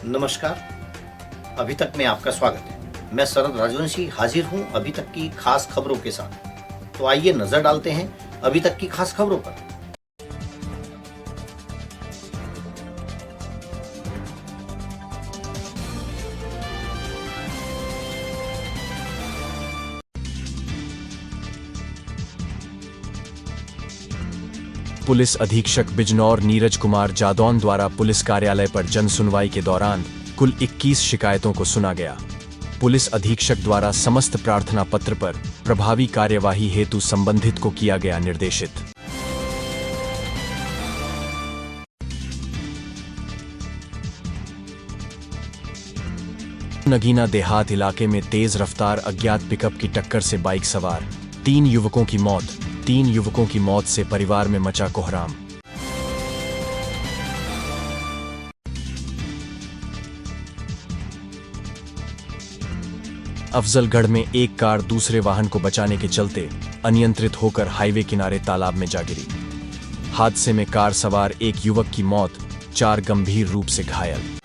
नमस्कार। अभी तक में आपका स्वागत है। मैं शरद राजवंशी हाजिर हूं अभी तक की खास खबरों के साथ। तो आइए नजर डालते हैं अभी तक की खास खबरों पर। पुलिस अधीक्षक बिजनौर नीरज कुमार जादौन द्वारा पुलिस कार्यालय पर जन सुनवाई के दौरान कुल 21 शिकायतों को सुना गया। पुलिस अधीक्षक द्वारा समस्त प्रार्थना पत्र पर प्रभावी कार्यवाही हेतु संबंधित को किया गया निर्देशित। नगीना देहात इलाके में तेज रफ्तार अज्ञात पिकअप की टक्कर से बाइक सवार 3 युवकों की मौत। 3 युवकों की मौत से परिवार में मचा कोहराम। अफजलगढ़ में एक कार दूसरे वाहन को बचाने के चलते अनियंत्रित होकर हाईवे किनारे तालाब में जा गिरी। हादसे में कार सवार एक युवक की मौत, 4 गंभीर रूप से घायल।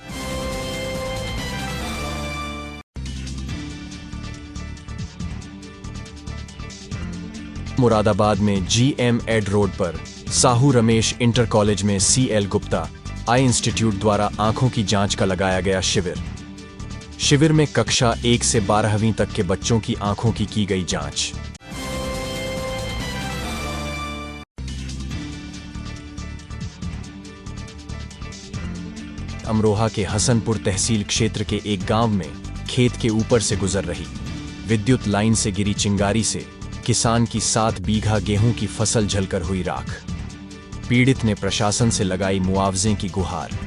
मुरादाबाद में GM एड रोड पर साहू रमेश इंटर कॉलेज में CL गुप्ता आई इंस्टीट्यूट द्वारा आंखों की जांच का लगाया गया शिविर। शिविर में कक्षा 1 से 12वीं तक के बच्चों की आंखों की गई जांच। अमरोहा के हसनपुर तहसील क्षेत्र के एक गांव में खेत के ऊपर से गुजर रही विद्युत लाइन से गिरी चिंगारी से किसान की 7 बीघा गेहूं की फसल जलकर हुई राख। पीड़ित ने प्रशासन से लगाई मुआवजे की गुहार।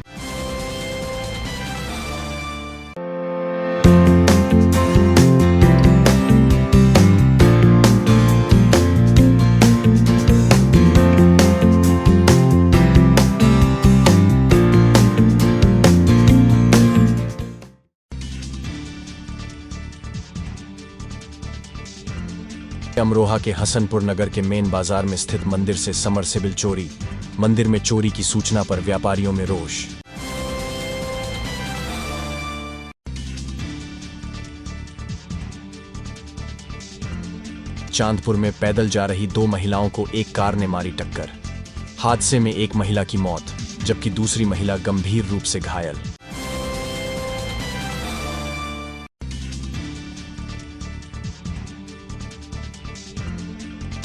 अमरोहा के हसनपुर नगर के मेन बाजार में स्थित मंदिर से समरसेबिल चोरी। मंदिर में चोरी की सूचना पर व्यापारियों में रोष। चांदपुर में पैदल जा रही 2 महिलाओं को एक कार ने मारी टक्कर। हादसे में एक महिला की मौत जबकि दूसरी महिला गंभीर रूप से घायल।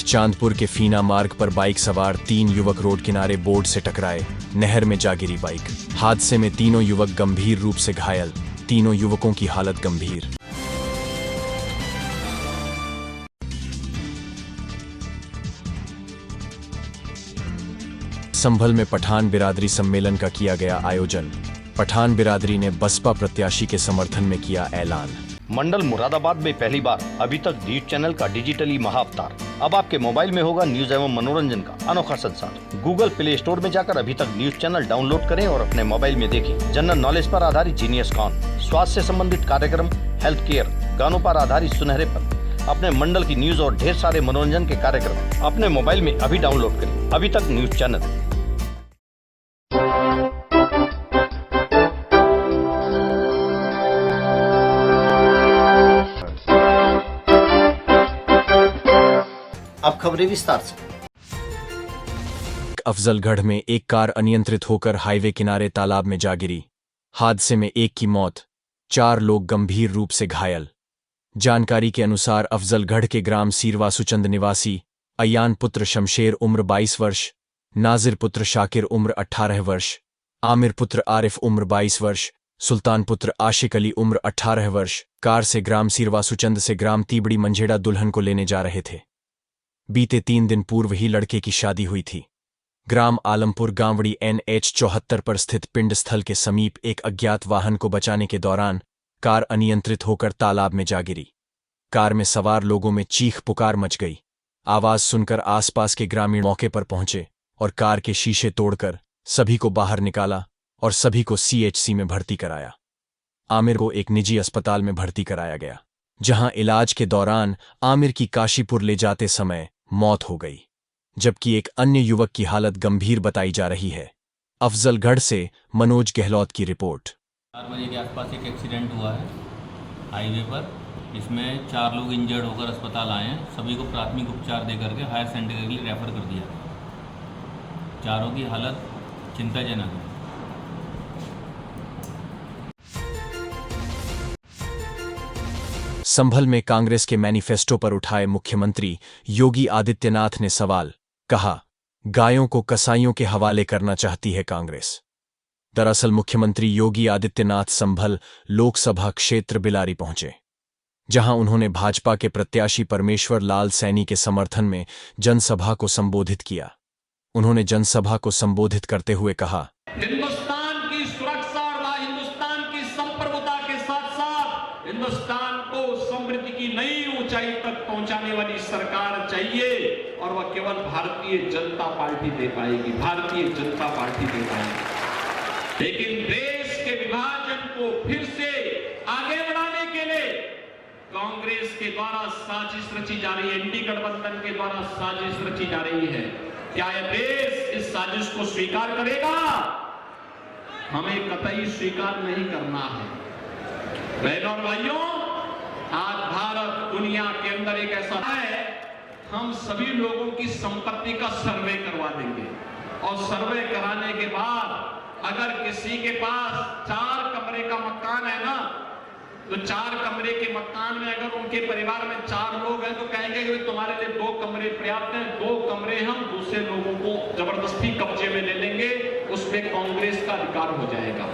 चांदपुर के फीना मार्ग पर बाइक सवार 3 युवक रोड किनारे बोर्ड से टकराए, नहर में जा गिरी बाइक। हादसे में तीनों युवक गंभीर रूप से घायल। तीनों युवकों की हालत गंभीर। संभल में पठान बिरादरी सम्मेलन का किया गया आयोजन। पठान बिरादरी ने बसपा प्रत्याशी के समर्थन में किया ऐलान। मंडल मुरादाबाद में पहली बार अभी तक न्यूज चैनल का डिजिटली महाअवतार। अब आपके मोबाइल में होगा न्यूज एवं मनोरंजन का अनोखा संसार। गूगल प्ले स्टोर में जाकर अभी तक न्यूज चैनल डाउनलोड करें और अपने मोबाइल में देखें। जनरल नॉलेज पर आधारित जीनियस कॉन, स्वास्थ्य से संबंधित कार्यक्रम, हेल्थ केयर, गानों पर आधारित सुनहरे पल, अपने मंडल की न्यूज और ढेर सारे मनोरंजन के कार्यक्रम अपने मोबाइल में अभी डाउनलोड करें। अभी तक न्यूज चैनल। अब खबरें विस्तार से। अफजलगढ़ में एक कार अनियंत्रित होकर हाईवे किनारे तालाब में जा गिरी। हादसे में एक की मौत, 4 लोग गंभीर रूप से घायल। जानकारी के अनुसार अफजलगढ़ के ग्राम सीरवासुचंद निवासी अयान पुत्र शमशेर उम्र 22 वर्ष, नाजिर पुत्र शाकिर उम्र 18 वर्ष, आमिर पुत्र आरिफ उम्र 22 वर्ष, सुल्तान पुत्र आशिक अली उम्र 18 वर्ष कार से ग्राम सीरवासुचंद से ग्राम तीबड़ी मंझेड़ा दुल्हन को लेने जा रहे थे। बीते 3 दिन पूर्व ही लड़के की शादी हुई थी। ग्राम आलमपुर गांवड़ी NH 74 पर स्थित पिंड स्थल के समीप एक अज्ञात वाहन को बचाने के दौरान कार अनियंत्रित होकर तालाब में जा गिरी। कार में सवार लोगों में चीख पुकार मच गई। आवाज सुनकर आसपास के ग्रामीण मौके पर पहुंचे और कार के शीशे तोड़कर सभी को बाहर निकाला और सभी को CHC में भर्ती कराया। आमिर को एक निजी अस्पताल में भर्ती कराया गया, जहां इलाज के दौरान आमिर की काशीपुर ले जाते समय मौत हो गई, जबकि एक अन्य युवक की हालत गंभीर बताई जा रही है। अफजलगढ़ से मनोज गहलोत की रिपोर्ट। 4 बजे के आसपास एक एक्सीडेंट हुआ है हाईवे पर। इसमें 4 लोग इंजर्ड होकर अस्पताल आए हैं। सभी को प्राथमिक उपचार दे करके हायर सेकेंडरी के लिए रेफर कर दिया। चारों की हालत चिंताजनक है। संभल में कांग्रेस के मैनिफेस्टो पर उठाए मुख्यमंत्री योगी आदित्यनाथ ने सवाल, कहा, गायों को कसाईयों के हवाले करना चाहती है कांग्रेस। दरअसल मुख्यमंत्री योगी आदित्यनाथ संभल लोकसभा क्षेत्र बिलारी पहुंचे, जहां उन्होंने भाजपा के प्रत्याशी परमेश्वर लाल सैनी के समर्थन में जनसभा को संबोधित किया। उन्होंने जनसभा को संबोधित करते हुए कहा, हिंदुस्तान की सुरक्षा और हिंदुस्तान की संप्रभुता के साथ साथ हिंदुस्तान को समृद्धि की नई ऊंचाई तक पहुंचाने वाली सरकार चाहिए, और वह केवल भारतीय जनता पार्टी दे पाएगी, भारतीय जनता पार्टी दे पाएगी। लेकिन देश के विभाजन को फिर से आगे बढ़ाने के लिए कांग्रेस के द्वारा साजिश रची जा रही है, एनडीए गठबंधन के द्वारा साजिश रची जा रही है। क्या यह देश इस साजिश को स्वीकार करेगा? हमें कतई स्वीकार नहीं करना है। बहनों और भाइयों, आज भारत दुनिया के अंदर एक ऐसा है, हम सभी लोगों की संपत्ति का सर्वे करवा देंगे, और सर्वे कराने के बाद अगर किसी के पास 4 कमरे का मकान है ना, तो 4 कमरे के मकान में अगर उनके परिवार में 4 लोग हैं तो कहेंगे कि तुम्हारे लिए 2 कमरे पर्याप्त हैं, 2 कमरे हम दूसरे लोगों को जबरदस्ती कब्जे में ले लेंगे, उसमें कांग्रेस का अधिकार हो जाएगा।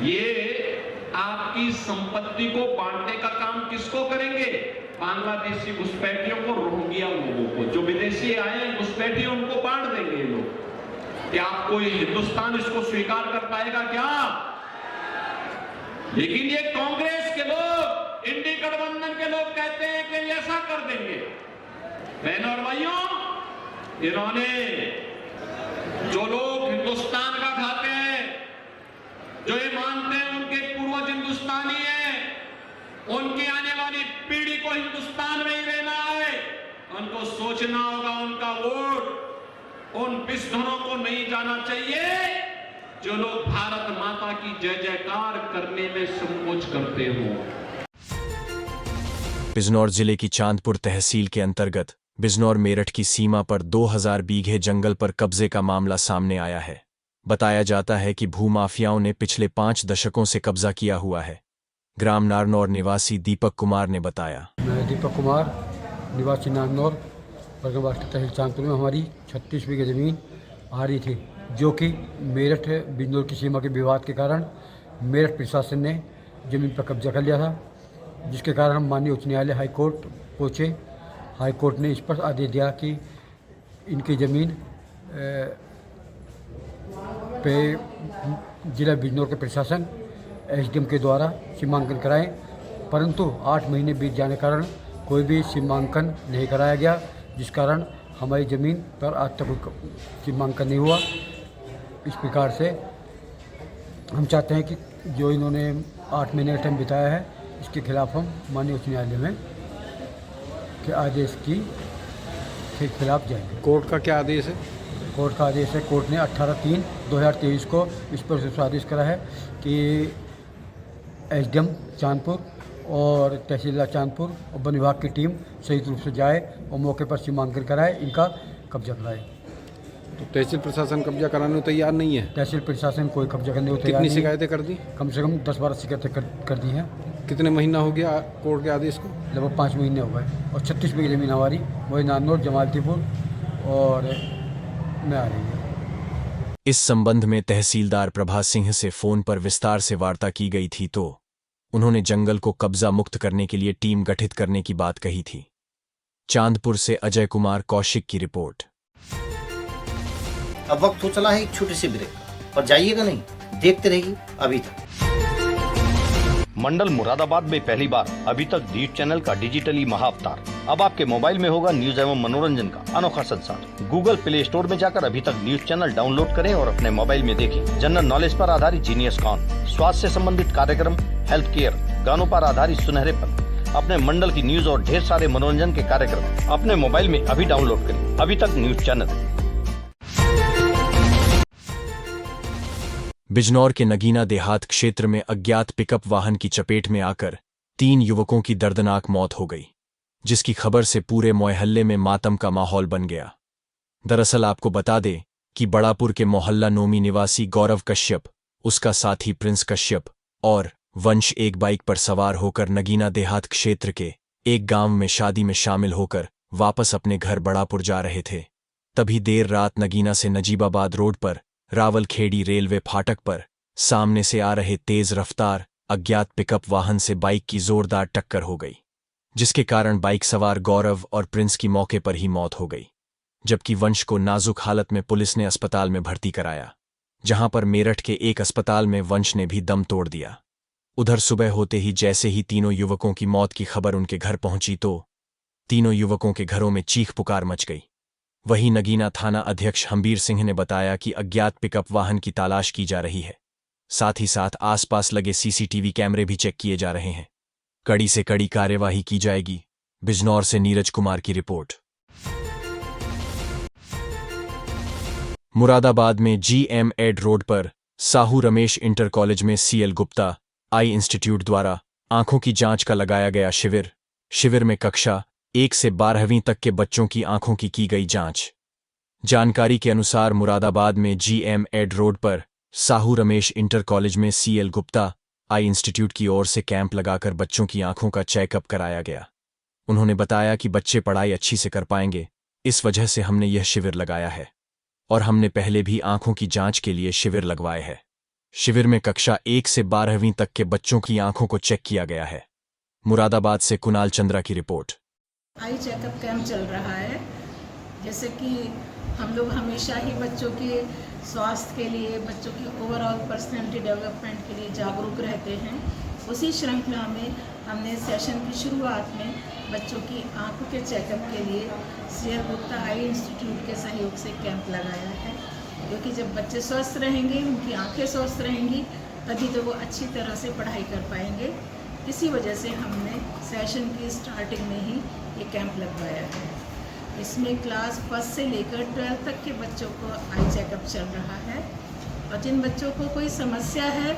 ये आपकी संपत्ति को बांटने का काम किसको करेंगे? बांग्लादेशी घुसपैठियों को, रोहिंग्या लोगों को, जो विदेशी आए हैं घुसपैठी, उनको बांट देंगे ये लोग। क्या कोई हिंदुस्तान इसको स्वीकार कर पाएगा क्या? लेकिन ये कांग्रेस के लोग, इंडी गठबंधन के लोग कहते हैं कि ऐसा कर देंगे। बहनों और भाइयों, इन्होंने जो लोग हिंदुस्तान का खाते हैं, जो ये मानते हैं उनके पूर्वज हिंदुस्तानी हैं, उनकी आने वाली पीढ़ी को हिंदुस्तान में ही रहना है, उनको सोचना होगा उनका वोट उन पिछड़ों को नहीं जाना चाहिए जो लोग भारत माता की जय जयकार करने में संकोच करते हो। बिजनौर जिले की चांदपुर तहसील के अंतर्गत बिजनौर मेरठ की सीमा पर 2000 बीघे जंगल पर कब्जे का मामला सामने आया है। बताया जाता है कि भूमाफियाओं ने पिछले 5 दशकों से कब्जा किया हुआ है। ग्राम नारनौर निवासी दीपक कुमार ने बताया, मैं दीपक कुमार, निवासी नारनौर, बरगवास्ता तहसील चांदपुर में हमारी 36 बीघे ज़मीन आ रही थी, जो कि मेरठ बिजनौर की सीमा के विवाद के कारण मेरठ प्रशासन ने ज़मीन पर कब्जा कर लिया था, जिसके कारण हम माननीय उच्च न्यायालय हाई कोर्ट पहुँचे। हाई कोर्ट ने इस पर आदेश दिया कि इनकी ज़मीन पे जिला बिजनौर के प्रशासन एसडीएम के द्वारा सीमांकन कराएं, परंतु 8 महीने बीत जाने के कारण कोई भी सीमांकन नहीं कराया गया, जिस कारण हमारी ज़मीन पर आज तक कोई सीमांकन नहीं हुआ। इस प्रकार से हम चाहते हैं कि जो इन्होंने 8 महीने का टाइम बिताया है, इसके खिलाफ हम माननीय उच्च न्यायालय में के आदेश के खिलाफ जाएंगे। कोर्ट का क्या आदेश है? कोर्ट का आदेश है, कोर्ट ने 18/3/2023 को इस पर से आदेश करा है कि एसडीएम चांदपुर और तहसीलदार चांदपुर और वन विभाग की टीम सही रूप से जाए और मौके पर सीमांकन कराए, इनका कब्जा कराए। तो तहसील प्रशासन कब्जा कराने को तैयार नहीं है? तहसील प्रशासन कोई कब्जा करने को तैयार कितनी नहीं। शिकायतें कर दी? कम से कम 10-12 शिकायतें कर दी हैं। कितने महीना हो गया कोर्ट के आदेश को? लगभग 5 महीने हो गए, और 36 बीघे ज़मीन हमारी वही नारनौर, जमालतीपुर और में आ रही है। इस संबंध में तहसीलदार प्रभा सिंह से फोन पर विस्तार से वार्ता की गई थी, तो उन्होंने जंगल को कब्जा मुक्त करने के लिए टीम गठित करने की बात कही थी। चांदपुर से अजय कुमार कौशिक की रिपोर्ट। अब वक्त हो चला है एक छोटी सी ब्रेक, पर जाइएगा नहीं, देखते रहिए अभी तक। मंडल मुरादाबाद में पहली बार अभी तक न्यूज चैनल का डिजिटली महाअवतार। अब आपके मोबाइल में होगा न्यूज एवं मनोरंजन का अनोखा संसार। गूगल प्ले स्टोर में जाकर अभी तक न्यूज चैनल डाउनलोड करें और अपने मोबाइल में देखें जनरल नॉलेज पर आधारित जीनियस कॉन, स्वास्थ्य से संबंधित कार्यक्रम, हेल्थ केयर, गानों पर आधारित सुनहरे पल, अपने मंडल की न्यूज और ढेर सारे मनोरंजन के कार्यक्रम अपने मोबाइल में अभी डाउनलोड करें। अभी तक न्यूज चैनल। बिजनौर के नगीना देहात क्षेत्र में अज्ञात पिकअप वाहन की चपेट में आकर 3 युवकों की दर्दनाक मौत हो गई, जिसकी खबर से पूरे मोहल्ले में मातम का माहौल बन गया। दरअसल आपको बता दें कि बड़ापुर के मोहल्ला नोमी निवासी गौरव कश्यप, उसका साथी प्रिंस कश्यप और वंश एक बाइक पर सवार होकर नगीना देहात क्षेत्र के एक गांव में शादी में शामिल होकर वापस अपने घर बड़ापुर जा रहे थे। तभी देर रात नगीना से नजीबाबाद रोड पर रावलखेड़ी रेलवे फाटक पर सामने से आ रहे तेज रफ्तार अज्ञात पिकअप वाहन से बाइक की जोरदार टक्कर हो गई, जिसके कारण बाइक सवार गौरव और प्रिंस की मौके पर ही मौत हो गई, जबकि वंश को नाजुक हालत में पुलिस ने अस्पताल में भर्ती कराया, जहां पर मेरठ के एक अस्पताल में वंश ने भी दम तोड़ दिया। उधर सुबह होते ही जैसे ही तीनों युवकों की मौत की खबर उनके घर पहुंची तो तीनों युवकों के घरों में चीख पुकार मच गई। वहीं नगीना थाना अध्यक्ष हम्बीर सिंह ने बताया कि अज्ञात पिकअप वाहन की तलाश की जा रही है, साथ ही साथ आसपास लगे सीसीटीवी कैमरे भी चेक किए जा रहे हैं। कड़ी से कड़ी कार्यवाही की जाएगी। बिजनौर से नीरज कुमार की रिपोर्ट। मुरादाबाद में GM एड रोड पर साहू रमेश इंटर कॉलेज में CL गुप्ता आई इंस्टीट्यूट द्वारा आंखों की जांच का लगाया गया शिविर। शिविर में कक्षा 1 से 12वीं तक के बच्चों की आंखों की गई जांच। जानकारी के अनुसार मुरादाबाद में GM एड रोड पर साहू रमेश इंटर कॉलेज में CL गुप्ता आई इंस्टीट्यूट की ओर से कैंप लगाकर बच्चों की आंखों का चेकअप कराया गया। उन्होंने बताया कि बच्चे पढ़ाई अच्छी से कर पाएंगे, इस वजह से हमने यह शिविर लगाया है और हमने पहले भी आंखों की जांच के लिए शिविर लगवाए हैं। शिविर में कक्षा 1 से 12वीं तक के बच्चों की आंखों को चेक किया गया है। मुरादाबाद से कुणाल चंद्रा की रिपोर्ट। आई चेकअप कैंप चल रहा है। जैसे कि हम लोग हमेशा ही बच्चों के स्वास्थ्य के लिए, बच्चों की ओवरऑल पर्सनैलिटी डेवलपमेंट के लिए जागरूक रहते हैं। उसी श्रृंखला में हमने सेशन की शुरुआत में बच्चों की आंखों के चेकअप के लिए CL गुप्ता आई इंस्टीट्यूट के सहयोग से कैंप लगाया है, क्योंकि जब बच्चे स्वस्थ रहेंगे, उनकी आंखें स्वस्थ रहेंगी, तभी तो वो अच्छी तरह से पढ़ाई कर पाएंगे। इसी वजह से हमने सेशन की स्टार्टिंग में ही ये कैंप लगवाया है। इसमें क्लास 1 से लेकर 12 तक के बच्चों को आई चेकअप चल रहा है और जिन बच्चों को कोई समस्या है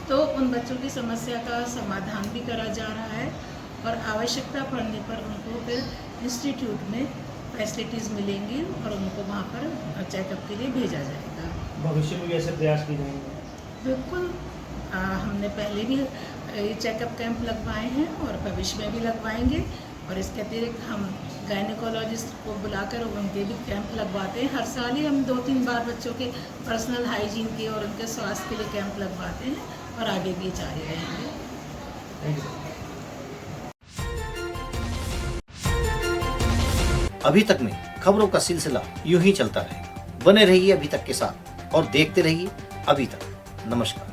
तो उन बच्चों की समस्या का समाधान भी करा जा रहा है और आवश्यकता पड़ने पर उनको फिर इंस्टीट्यूट में फैसिलिटीज़ मिलेंगी और उनको वहाँ पर चेकअप के लिए भेजा जाएगा। भविष्य में भी ऐसे प्रयास किए जाएंगे? बिल्कुल, हमने पहले भी ये चेकअप कैंप लगवाए हैं और भविष्य में भी लगवाएंगे और इसके अतिरिक्त हम गायनेकोलॉजिस्ट को बुलाकर उनके भी कैंप लगवाते हैं। हर साल ही हम 2-3 बार बच्चों के पर्सनल हाइजीन के और उनके स्वास्थ्य के लिए कैंप लगवाते हैं और आगे भी जारी रहेंगे। अभी तक में खबरों का सिलसिला यूं ही चलता रहेगा। बने रहिए अभी तक के साथ और देखते रहिए अभी तक। नमस्कार।